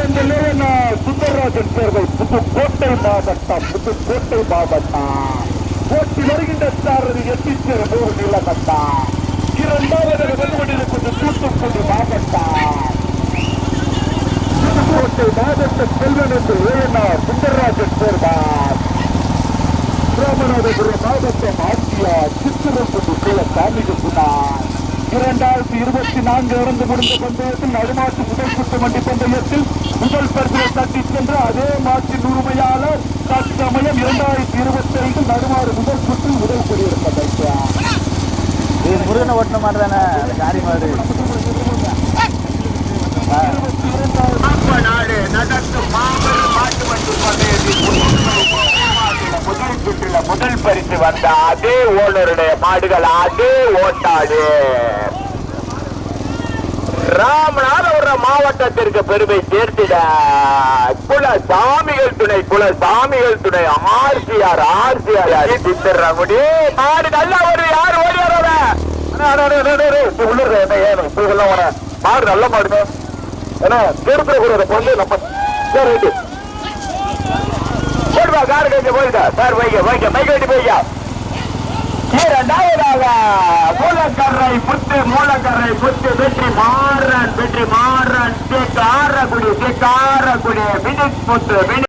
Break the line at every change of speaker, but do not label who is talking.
சுந்தரராஜன் தேர்வை புதுக்கோட்டை மாவட்டம் போட்டி வருகின்ற சாரதி எட்டிச்சேர் நூறு நிலமட்டா இரண்டாவது வெல்வெடியிருக்கின்ற தூத்துக்குடி மாவட்டம் புதுக்கோட்டை மாவட்ட செல்வன் என்று ஏஎன்ஆர் சுந்தரராஜன் தேர்வார் ராமநாதபுரம் மாவட்டம் ஆசியா சித்திரக்குடி குலசாமிகள் சொன்னார் 2024 இறந்து முடிந்த பந்தயத்தில் நடுமாட்டு முதல் சுற்று வண்டி பந்தயத்தில் முதல் பரிசை தட்டி சென்ற அதே மாற்றின் உரிமையாளர் தற்சமயம் 2025 நடுமாறு முதல் சுற்றில் உதவி கொண்டிருக்கிறார்.
முருகனை ஓட்டின மாதிரி தானே காரி மாதிரி
முதல் பரிசு வந்த அதே ஓனருடைய மாடுகள் அதே ஓட்டாடு ராமநாதபுரம் மாவட்டத்திற்கு பெருமை சேர்த்திட குலசாமிகள் துணை ஆர்சிஆர் சித்திரங்குடி மாடு நல்லா ஒரு யார் ஓடி வர மாடு நல்ல மாடுங்க ஏன்னா திருப்பூர் வந்து நம்ம ரைட்டு போடுவா காரு கழிச்சு போயிட்டா சார் வைக்க மைக்கட்டி போய்யா இரண்டாவதாக மூலக்கரை புத்து வெற்றி மாறன் காரக்குடி மினிட் புத்து